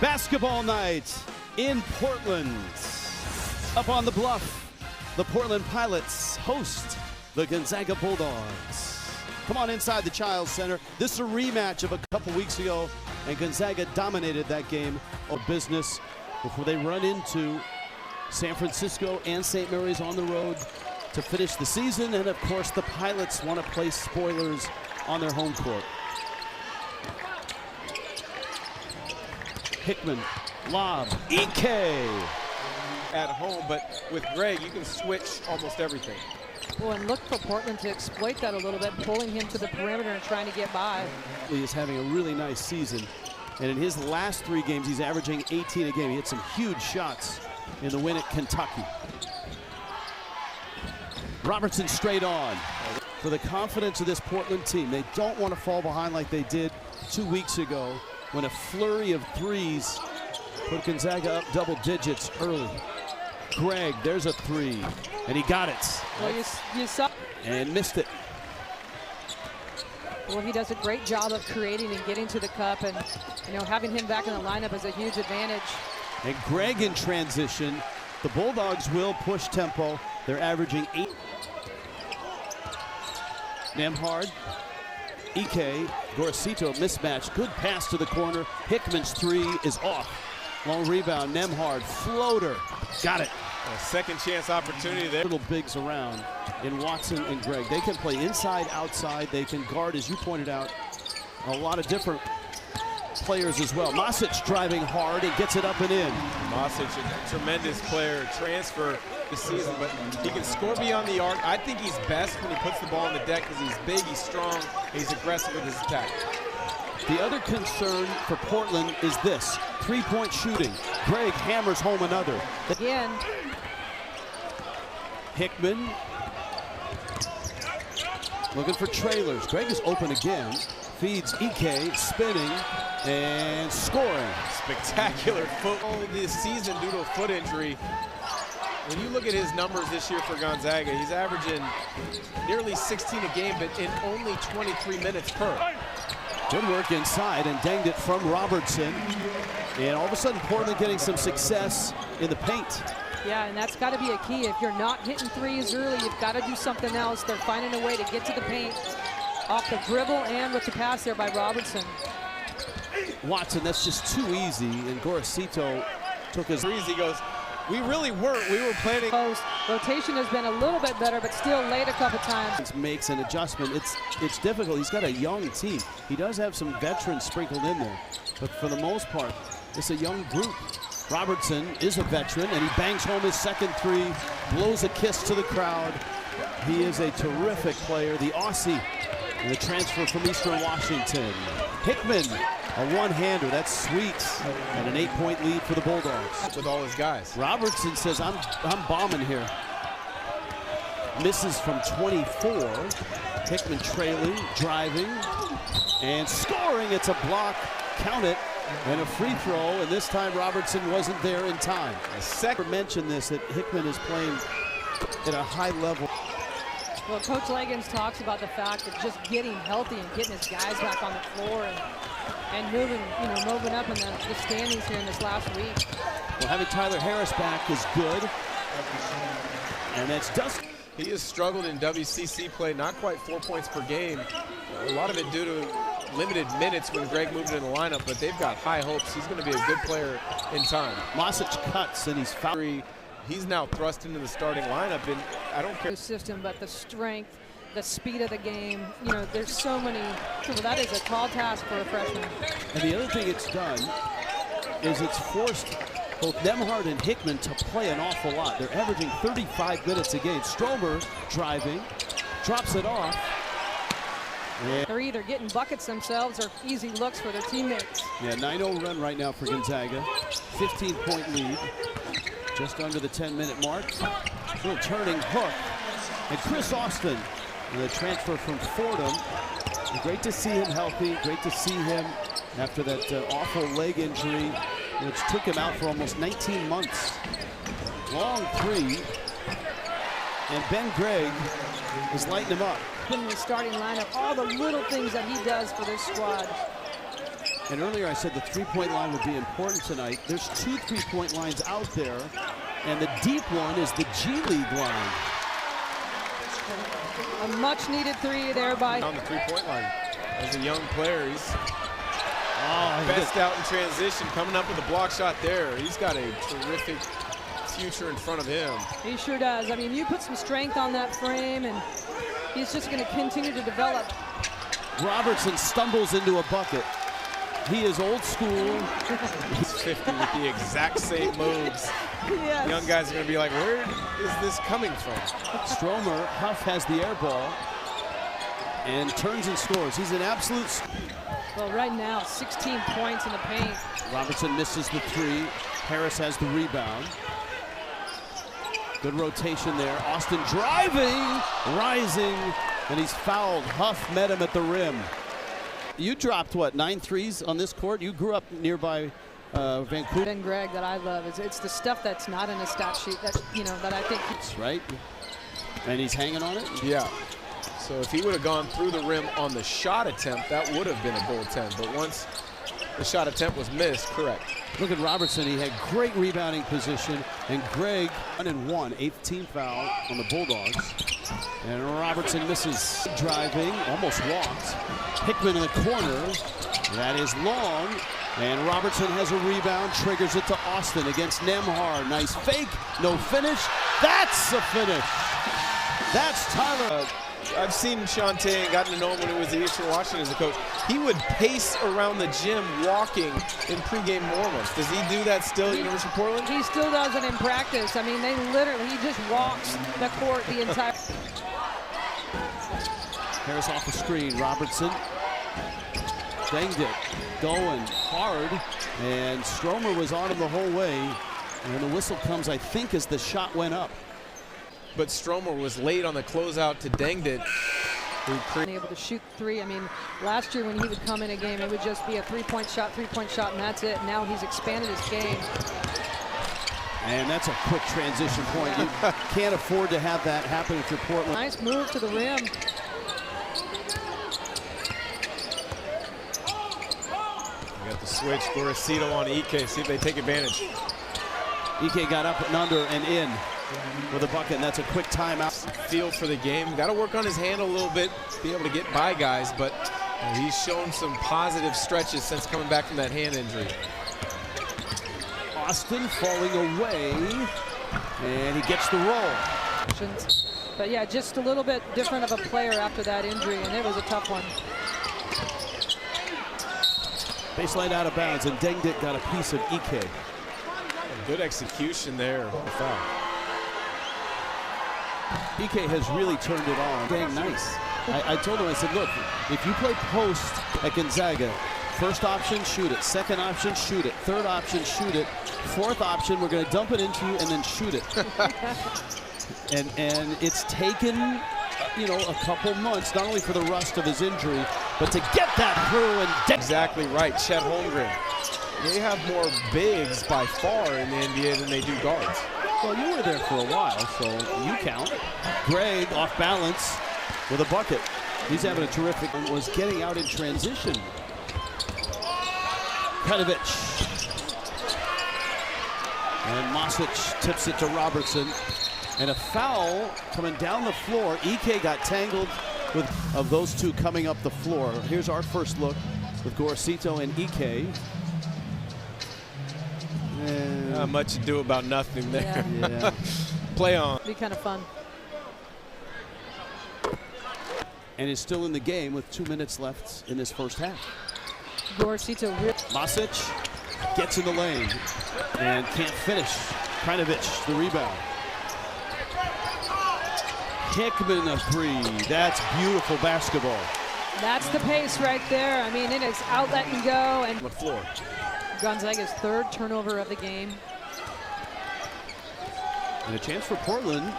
Basketball night in Portland. Up on the bluff, the Portland Pilots host the Gonzaga Bulldogs. Come on inside the Childs Center. This is a rematch of a couple weeks ago, and Gonzaga dominated that game of business before they run into San Francisco and St. Mary's on the road to finish the season. And of course, the Pilots want to play spoilers on their home court. Hickman, lob, Ike. At home, but with Greg, you can switch almost everything. Well, and look for Portland to exploit that a little bit, pulling him to the perimeter and trying to get by. He is having a really nice season, and in his last 3 games, he's averaging 18 a game. He hit some huge shots in the win at Kentucky. Robertson straight on. For the confidence of this Portland team, they don't want to fall behind like they did 2 weeks ago when a flurry of threes put Gonzaga up double digits early. Greg, there's a 3, and he got it. Well, you saw. And missed it. Well, he does a great job of creating and getting to the cup, and having him back in the lineup is a huge advantage. And Greg in transition. The Bulldogs will push tempo. They're averaging 8. Nemhard, Ike, Gorosito mismatch. Good pass to the corner. Hickman's 3 is off. Long rebound, Nemhard, floater. Got it. A second chance opportunity there. Little bigs around in Watson and Greg. They can play inside, outside. They can guard, as you pointed out, a lot of different players as well. Masic driving hard and gets it up and in. Masic, a tremendous player, transfer this season, but he can score beyond the arc. I think he's best when he puts the ball on the deck because he's big, he's strong, he's aggressive with his attack. The other concern for Portland is this: 3-point shooting. Greg hammers home another. Again. Hickman looking for trailers. Greg is open again. Feeds Ike, spinning and scoring. Spectacular football this season due to a foot injury. When you look at his numbers this year for Gonzaga, he's averaging nearly 16 a game, but in only 23 minutes per. Good work inside and danged it from Robertson. And all of a sudden, Portland getting some success in the paint. Yeah, and that's got to be a key. If you're not hitting threes early, you've got to do something else. They're finding a way to get to the paint off the dribble and with the pass there by Robertson. Watson, that's just too easy, and Gorosito took his threes. He goes, we really weren't. We were planning. Post rotation has been a little bit better, but still late a couple times. Makes an adjustment. It's difficult. He's got a young team. He does have some veterans sprinkled in there, but for the most part, it's a young group. Robertson is a veteran, and he bangs home his second 3, blows a kiss to the crowd. He is a terrific player, the Aussie, and the transfer from Eastern Washington. Hickman, a one-hander, that's sweet, and an 8-point lead for the Bulldogs. With all his guys. Robertson says, I'm bombing here. Misses from 24. Hickman trailing, driving, and scoring. It's a block, count it, and a free throw, and this time Robertson wasn't there in time. I second mentioned this, that Hickman is playing at a high level. Well, Coach Leggins talks about the fact that just getting healthy and getting his guys back on the floor and moving up in the standings here in this last week. Well, having Tyler Harris back is good. And that's Dustin. He has struggled in WCC play, not quite 4 points per game. A lot of it due to limited minutes when Greg moved in the lineup, but they've got high hopes. He's going to be a good player in time. Masic cuts and he's fouled. He's now thrust into the starting lineup, and I don't care. System, but the strength, the speed of the game, there's so many. Well, that is a tall task for a freshman. And the other thing it's done is it's forced both Nemhard and Hickman to play an awful lot. They're averaging 35 minutes a game. Stromer driving, drops it off. Yeah. They're either getting buckets themselves or easy looks for their teammates. Yeah, 9-0 run right now for Gonzaga. 15-point lead. Just under the 10-minute mark. Little turning hook. And Chris Austin, the transfer from Fordham. Great to see him healthy. Great to see him after that awful leg injury, which took him out for almost 19 months. Long 3. And Ben Gregg is lighting him up. In the starting lineup, all the little things that he does for this squad. And earlier I said the three-point line would be important tonight. There's 2 three-point lines out there, and the deep one is the G League line. A much-needed three there by... On the three-point line. As a young player, he's Oh, best out in transition, coming up with a block shot there. He's got a terrific future in front of him. He sure does. I mean, you put some strength on that frame, and he's just going to continue to develop. Robertson stumbles into a bucket. He is old school. He's 50 with the exact same moves. Yes. Young guys are going to be like, where is this coming from? Stromer, Huff has the air ball and turns and scores. He's an absolute... Well, right now, 16 points in the paint. Robertson misses the 3. Harris has the rebound. Good rotation there. Austin driving, rising, and he's fouled. Huff met him at the rim. You dropped, what, 9 threes on this court? You grew up nearby Vancouver. And Greg, that I love, it's the stuff that's not in a stat sheet that, that I think... Right? And he's hanging on it? Yeah. So if he would have gone through the rim on the shot attempt, that would have been a goaltend. But once the shot attempt was missed, correct. Look at Robertson. He had great rebounding position. And Greg, 1-1, 8th team foul on the Bulldogs. And Robertson misses. Driving, almost walked. Hickman in the corner. That is long. And Robertson has a rebound, triggers it to Austin against Nemhard. Nice fake, no finish. That's a finish. That's Tyler. I've seen Shante and gotten to know him when he was at Eastern Washington as a coach. He would pace around the gym walking in pregame warm-ups. Does he do that still at University of Portland? He still does it in practice. I mean, he just walks the court the entire... Harris off the screen, Robertson. Danged it, going hard, and Stromer was on him the whole way. And the whistle comes, I think, as the shot went up. But Stromer was late on the closeout to Danged it. Able to shoot 3. I mean, last year when he would come in a game, it would just be a three-point shot, and that's it. Now he's expanded his game. And that's a quick transition point. You can't afford to have that happen if you're Portland. Nice move to the rim. You got the switch, Gorosito on Ike. See if they take advantage. Ike got up and under and in with a bucket, and that's a quick timeout. Feel for the game. Got to work on his hand a little bit, be able to get by guys, but he's shown some positive stretches since coming back from that hand injury. Austin falling away, and he gets the roll. But yeah, just a little bit different of a player after that injury, and it was a tough one. Baseline out of bounds, and Danged it got a piece of Ike. Good execution there. Foul. Ike has really turned it on. Dang nice. I told him, I said, look, if you play post at Gonzaga, first option, shoot it. Second option, shoot it. Third option, shoot it. Fourth option, we're going to dump it into you and then shoot it. and it's taken, a couple months, not only for the rust of his injury, but to get that through. And exactly right, Chet Holmgren. They have more bigs by far in the NBA than they do guards. Well, you were there for a while, so you count. Greg off balance with a bucket. He's having a terrific one. Was getting out in transition. Pedovic. And Masic tips it to Robertson. And a foul coming down the floor. Ike got tangled with of those two coming up the floor. Here's our first look with Gorosito and Ike. Not much to do about nothing there. Yeah. Play on. Be kind of fun. And is still in the game with 2 minutes left in this first half. Gorosito ripped. Masic gets in the lane and can't finish. Krajinovic, the rebound. Hickman a 3. That's beautiful basketball. That's the pace right there. I mean, it is outlet and go. And the floor. Gonzaga's 3rd turnover of the game. And a chance for Portland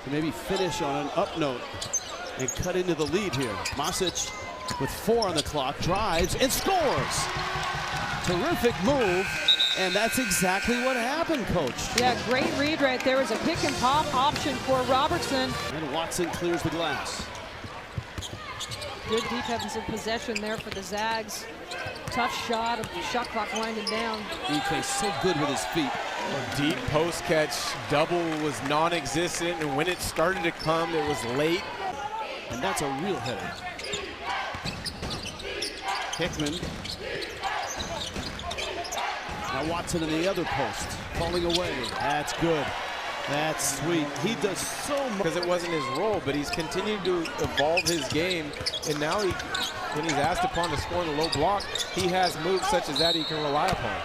to maybe finish on an up note and cut into the lead here. Masic with 4 on the clock, drives and scores. Terrific move, and that's exactly what happened, Coach. Yeah, great read right there. It was a pick and pop option for Robertson. And Watson clears the glass. Good defensive possession there for the Zags. tough shot, shot clock winding down. EK so good with his feet. A deep post catch, double was non-existent, and when it started to come, it was late. And that's a real header. Hickman. Now Watson in the other post, falling away. That's good. That's sweet. He does so much. Because it wasn't his role, but he's continued to evolve his game, and now when he's asked upon to score in the low block, he has moves such as that he can rely upon.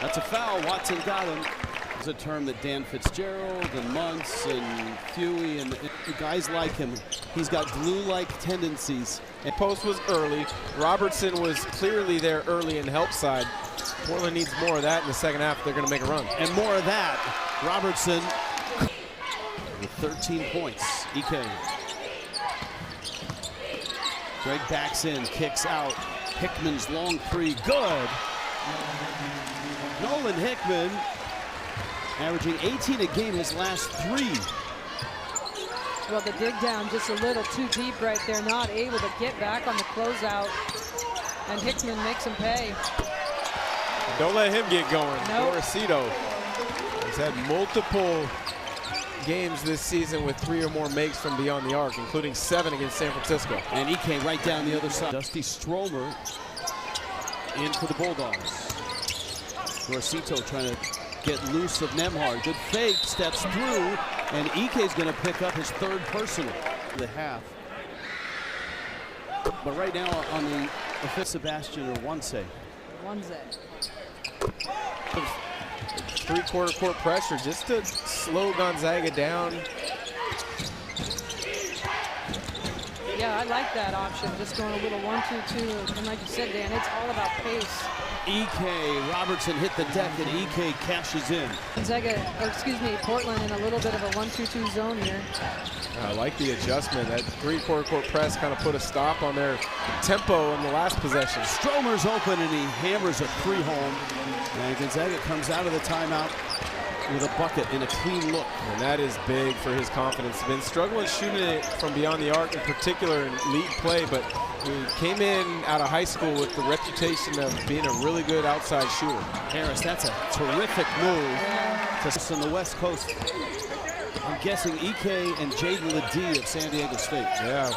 That's a foul. Watson got him. It's a term that Dan Fitzgerald and Muntz and Huey and guys like him, he's got glue-like tendencies. And post was early. Robertson was clearly there early in the help side. Portland needs more of that in the second half if they're going to make a run. And more of that. Robertson with 13 points. EK. Greg backs in, kicks out. Hickman's long three, good. Nolan Hickman averaging 18 a game his last 3. Well, the dig down just a little too deep right there, not able to get back on the closeout. And Hickman makes him pay. Don't let him get going. Nope. Dorosito has had multiple games this season with 3 or more makes from beyond the arc, including 7 against San Francisco. And EK right down the other side. Dusty Stromer in for the Bulldogs. Dorosito trying to get loose of Nemhard. Good fake, steps through, and EK's going to pick up his 3rd personal. The half. But right now on the Sebastian or Onse. Three-quarter court pressure just to slow Gonzaga down. Yeah, I like that option. Just going a little 1-2-2. And like you said, Dan, it's all about pace. EK, Robertson hit the deck and EK cashes in. Gonzaga, or excuse me, Portland in a little bit of a 1-2-2 zone here. I like the adjustment. That three-quarter court press kind of put a stop on their tempo in the last possession. Stromer's open and he hammers a 3 home. And Gonzaga comes out of the timeout with a bucket and a clean look. And that is big for his confidence. Been struggling shooting it from beyond the arc in particular in league play, but he came in out of high school with the reputation of being a really good outside shooter. Harris, that's a terrific move to on the West Coast. I'm guessing EK and Jaden Ledee of San Diego State. Yeah.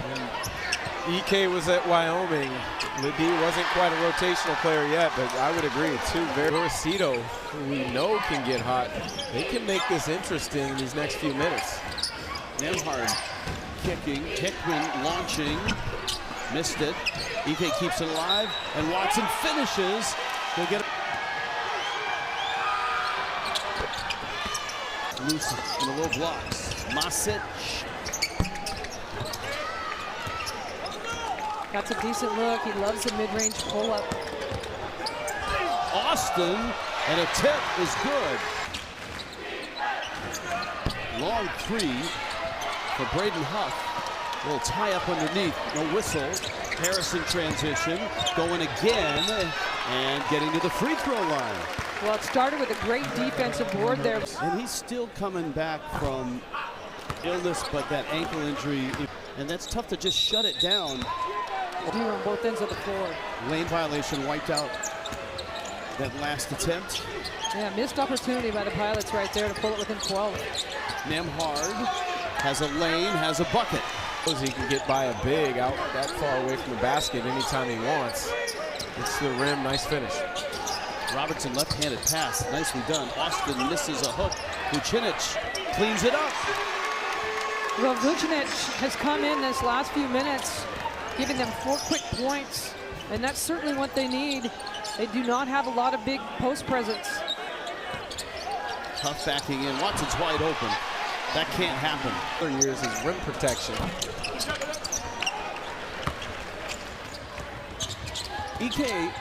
And EK was at Wyoming. Ledee wasn't quite a rotational player yet, but I would agree, too. Dorosito, who we know can get hot, they can make this interesting in these next few minutes. Nemhard kicking, Hickman launching, missed it. EK keeps it alive, and Watson finishes. He'll get it. Loose in the low blocks. Masic. That's a decent look. He loves the mid-range pull-up. Austin, and a tip is good. Long 3 for Braden Huff. A little tie up underneath, no whistle. Harrison transition, going again, and getting to the free throw line. Well, it started with a great defensive board there. And he's still coming back from illness, but that ankle injury, and that's tough to just shut it down. On both ends of the floor. Lane violation wiped out that last attempt. Yeah, missed opportunity by the Pilots right there to pull it within 12. Nemhard has a lane, has a bucket. He can get by a big out that far away from the basket anytime he wants. It's the rim, nice finish. Robertson left-handed pass, nicely done. Austin misses a hook. Vucinic cleans it up. Well, Vucinic has come in this last few minutes, giving them 4 quick points, and that's certainly what they need. They do not have a lot of big post presence. Tough backing in. Watson's wide open. That can't happen. For years is rim protection. EK,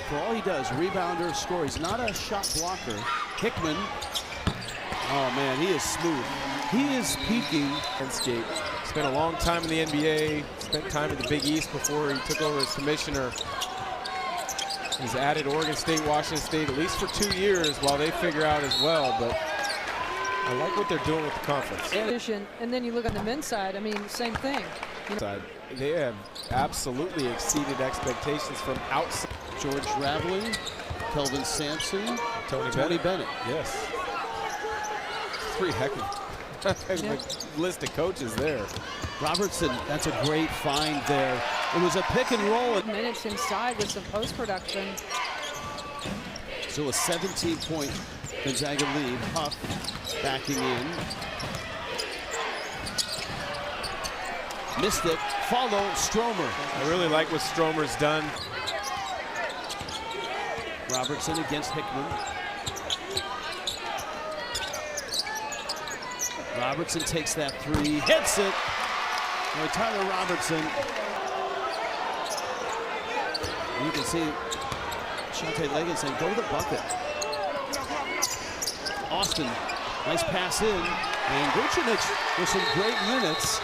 for all he does, rebounder, score. He's not a shot blocker. Hickman, oh man, he is smooth. He is peaking. Landscape. Spent a long time in the NBA, spent time in the Big East before he took over as commissioner. He's added Oregon State, Washington State, at least for 2 years while they figure out as well, but I like what they're doing with the conference. And then you look on the men's side, I mean, same thing. Side. They have absolutely exceeded expectations from outside. George Raveling, Kelvin Sampson, Tony Bennett. Yes. Three heck of a list of coaches there. Robertson, that's a great find there. It was a pick and roll. Minutes inside with some post-production. So a 17-point Gonzaga lead. Huff backing in. Missed it. Follow Stromer. I really like what Stromer's done. Robertson against Hickman. Robertson takes that three, hits it. Well, Tyler Robertson. You can see Shante Leggett saying, go to the bucket. Austin, nice pass in. And Vucinic with some great minutes.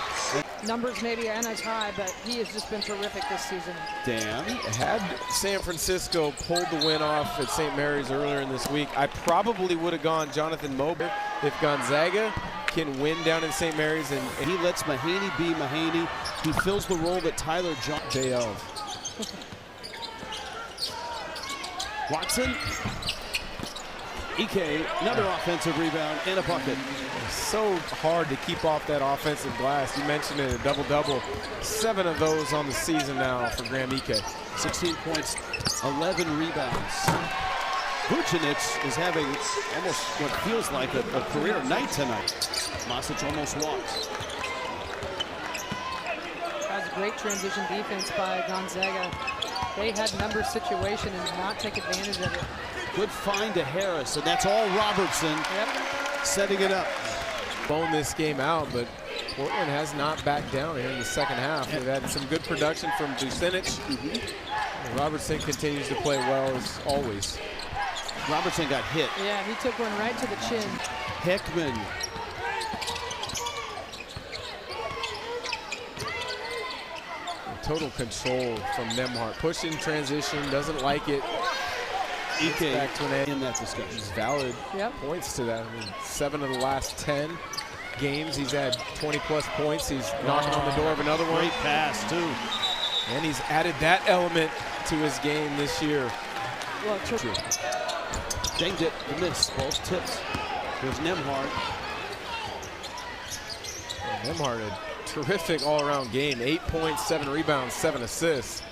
Numbers maybe aren't as high, but he has just been terrific this season. Dan. Had San Francisco pulled the win off at St. Mary's earlier in this week, I probably would have gone Jonathan Mober. If Gonzaga can win down in St. Mary's and He lets Mahaney be Mahaney. He fills the role that Tyler John day of. Watson. Ike, another offensive rebound and a bucket. So hard to keep off that offensive glass. You mentioned it, a double-double. 7 of those on the season now for Graham Ike. 16 points, 11 rebounds. Vucinic is having almost what feels like a career night tonight. Masic almost walks. That was a great transition defense by Gonzaga. They had number situation and did not take advantage of it. Good find to Harris, and that's all Robertson setting it up. Blown this game out, but Portland has not backed down here in the second half. They've had some good production from Vucinic. And Robertson continues to play well as always. Robertson got hit. Yeah, he took one right to the chin. Hickman. Total control from Nembhard. Pushing transition, doesn't like it. Ike Back to an end. in that discussion. Valid Yep. points to that. I mean, 7 of the last 10 games, he's had 20-plus points. He's knocking on the door of another one. Great pass, too. And he's added that element to his game this year. Well, True. Danged it, the miss, both tips. Here's Nembhard. Nembhard, a terrific all-around game. 8 points, 7 rebounds, 7 assists.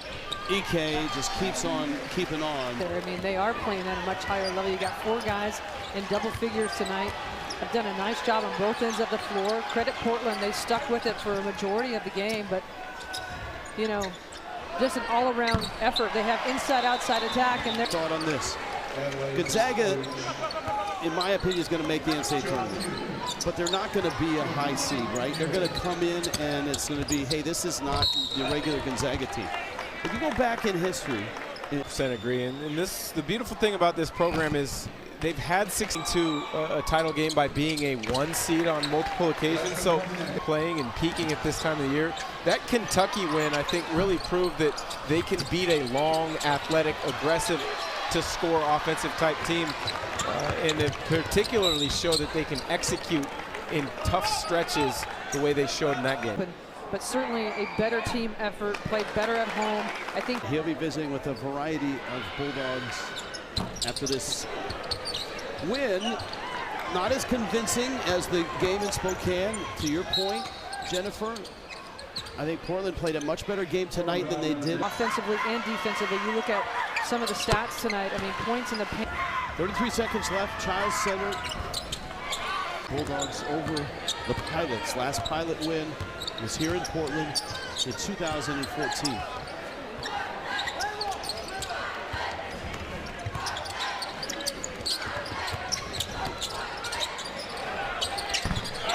Ike just keeps on keeping on. I mean, they are playing at a much higher level. You got 4 guys in double figures tonight. Have done a nice job on both ends of the floor. Credit Portland, they stuck with it for a majority of the game, but you know, just an all-around effort. They have inside-outside attack, and they're Thought on this. Gonzaga, in my opinion, is going to make the NCAA tournament, but they're not going to be a high seed, right? They're going to come in, and it's going to be, hey, this is not your regular Gonzaga team. If you go back in history, 100% agree. And this, the beautiful thing about this program is they've had 6-2 a title game by being a 1 seed on multiple occasions. So playing and peaking at this time of the year, that Kentucky win, I think, really proved that they can beat a long, athletic, aggressive to score offensive type team, and it particularly show that they can execute in tough stretches the way they showed in that game. but certainly a better team effort, played better at home. I think he'll be visiting with a variety of Bulldogs after this win. Not as convincing as the game in Spokane, to your point, Jennifer. I think Portland played a much better game tonight than they did offensively and defensively. You look at some of the stats tonight. I mean, points in the paint. 33 seconds left, Child Center. Bulldogs over the Pilots. Last Pilot win was here in Portland in 2014.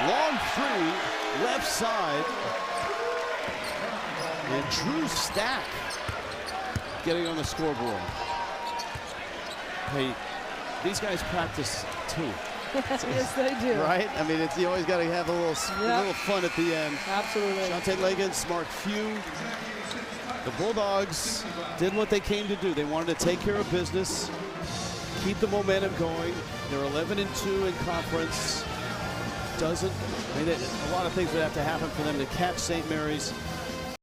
Long three, left side. And Drew Stack getting on the scoreboard. Hey, these guys practice too. Yes, they do. Right? I mean, you always got to have a little fun at the end. Absolutely. Shante Leggett, smart few. The Bulldogs did what they came to do. They wanted to take care of business, keep the momentum going. They're 11-2 in conference. A lot of things would have to happen for them to catch St. Mary's.